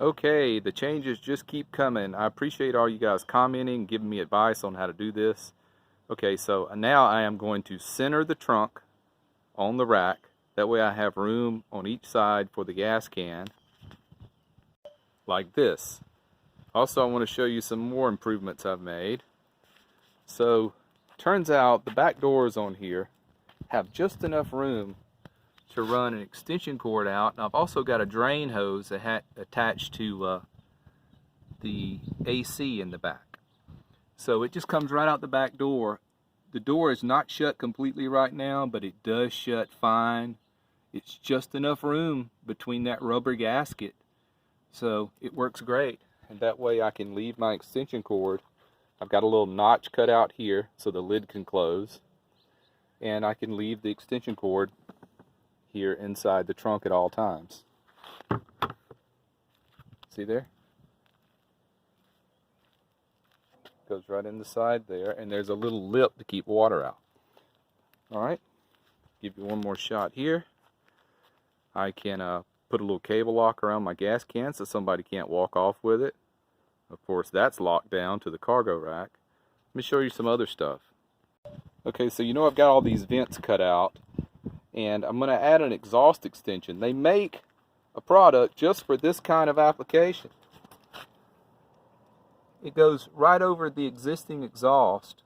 Okay, the changes just keep coming. I appreciate all you guys commenting, giving me advice on how to do this. Okay, so now I am going to center the trunk on the rack. That way I have room on each side for the gas can, like this. Also, I want to show you some more improvements I've made. So, turns out the back doors on here have just enough room to run an extension cord out. And I've also got a drain hose attached to the AC in the back. So it just comes right out the back door. The door is not shut completely right now, but it does shut fine. It's just enough room between that rubber gasket, so it works great. And that way I can leave my extension cord. I've got a little notch cut out here so the lid can close, and I can leave the extension cord here inside the trunk at all times. See there? Goes right in the side there, and there's a little lip to keep water out. Alright, give you one more shot here. I can put a little cable lock around my gas can so somebody can't walk off with it. Of course, that's locked down to the cargo rack. Let me show you some other stuff. Okay, so I've got all these vents cut out, and I'm going to add an exhaust extension. They make a product just for this kind of application. It goes right over the existing exhaust.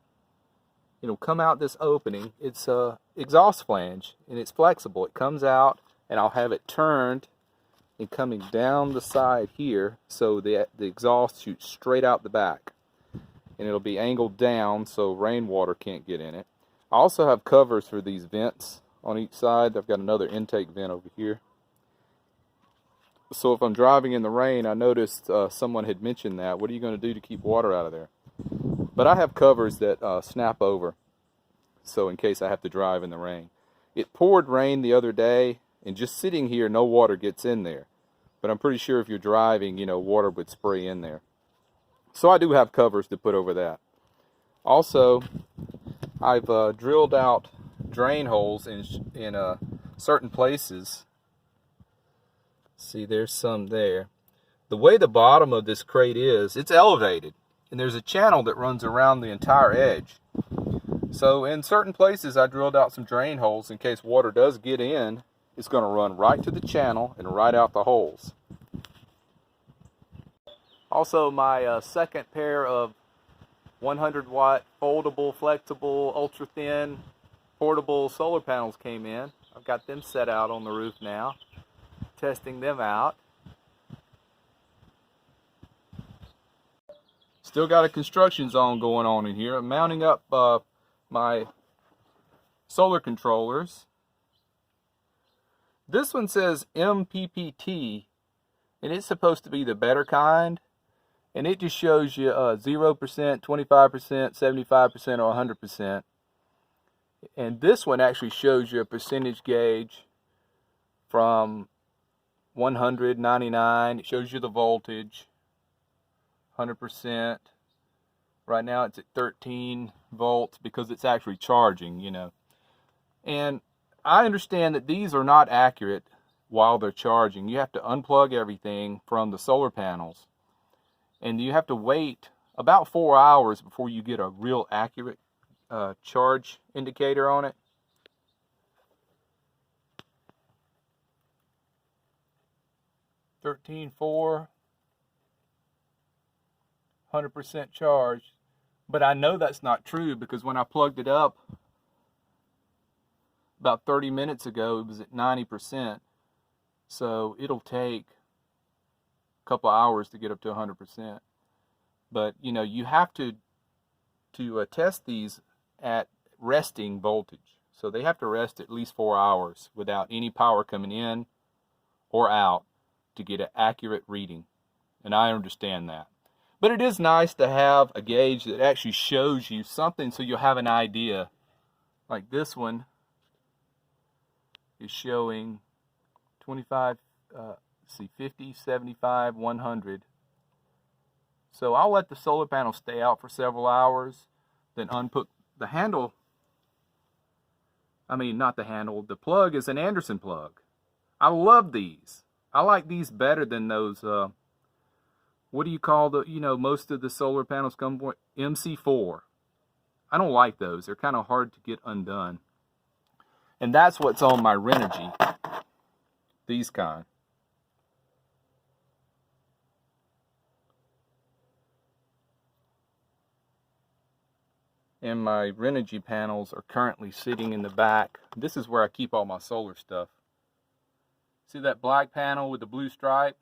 It'll come out this opening. It's a exhaust flange, and it's flexible. It comes out, and I'll have it turned and coming down the side here, so the exhaust shoots straight out the back, and it'll be angled down so rainwater can't get in it. I also have covers for these vents on each side. I've got another intake vent over here. So if I'm driving in the rain, I noticed someone had mentioned that. What are you going to do to keep water out of there? But I have covers that snap over, so in case I have to drive in the rain. It poured rain the other day, and just sitting here, no water gets in there. But I'm pretty sure if you're driving, water would spray in there. So I do have covers to put over that. Also, I've drilled out drain holes in certain places. See, there's some there. The way the bottom of this crate is, it's elevated, and there's a channel that runs around the entire edge. So in certain places, I drilled out some drain holes in case water does get in. It's going to run right to the channel and right out the holes. Also, my second pair of 100-watt foldable, flexible, ultra-thin, portable solar panels came in. I've got them set out on the roof now, testing them out. Still got a construction zone going on in here. I'm mounting up my solar controllers. This one says MPPT, and it's supposed to be the better kind, and it just shows you 0%, 25%, 75%, or 100%. And this one actually shows you a percentage gauge from 100, 99. It shows you the voltage, 100%. Right now it's at 13 volts because it's actually charging, And I understand that these are not accurate while they're charging. You have to unplug everything from the solar panels, and you have to wait about 4 hours before you get a real accurate charge indicator on it. $13.4, 100% charge. But I know that's not true because when I plugged it up about 30 minutes ago, it was at 90%. So it'll take a couple hours to get up to 100%. But you have to test these at resting voltage. So they have to rest at least 4 hours without any power coming in or out to get an accurate reading. And I understand that. But it is nice to have a gauge that actually shows you something so you'll have an idea. Like this one is showing 25, 50, 75, 100. So I'll let the solar panel stay out for several hours, then unput the handle. Not the handle, the plug is an Anderson plug. I love these. I like these better than those what do you call the, most of the solar panels come with MC4. I don't like those. They're kind of hard to get undone. And that's what's on my Renogy. These kind. And my Renogy panels are currently sitting in the back. This is where I keep all my solar stuff. See that black panel with the blue stripe?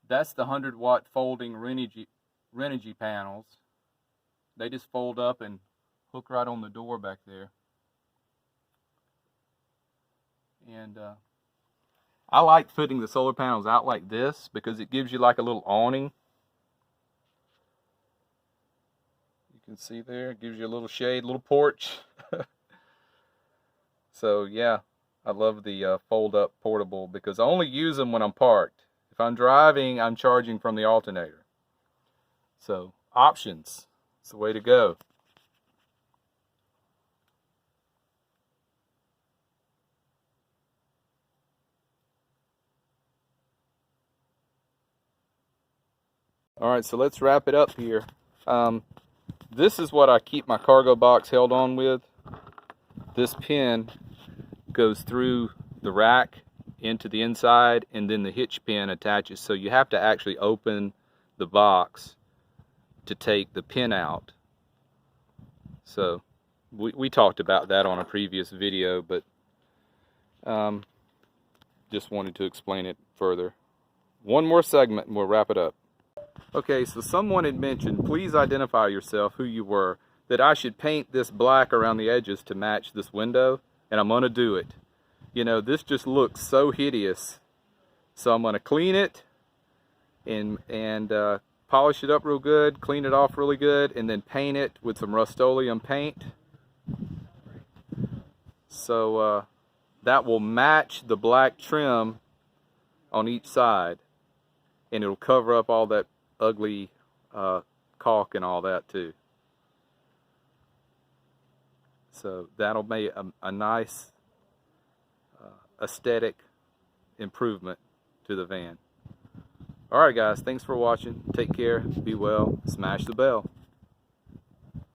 That's the 100-watt folding Renogy panels. They just fold up and hook right on the door back there. And I like putting the solar panels out like this because it gives you like a little awning. You can see there, it gives you a little shade, little porch. So yeah, I love the fold up portable because I only use them when I'm parked. If I'm driving, I'm charging from the alternator. So options, it's the way to go. All right, so let's wrap it up here. This is what I keep my cargo box held on with. This pin goes through the rack into the inside, and then the hitch pin attaches. So you have to actually open the box to take the pin out. So we talked about that on a previous video, but just wanted to explain it further. One more segment and we'll wrap it up. Okay, so someone had mentioned, please identify yourself, who you were, that I should paint this black around the edges to match this window, and I'm going to do it. This just looks so hideous. So I'm going to clean it and polish it up real good, clean it off really good, and then paint it with some Rust-Oleum paint. So that will match the black trim on each side, and it'll cover up all that ugly caulk and all that too. So that'll make a nice aesthetic improvement to the van. Alright guys, thanks for watching. Take care, be well, smash the bell.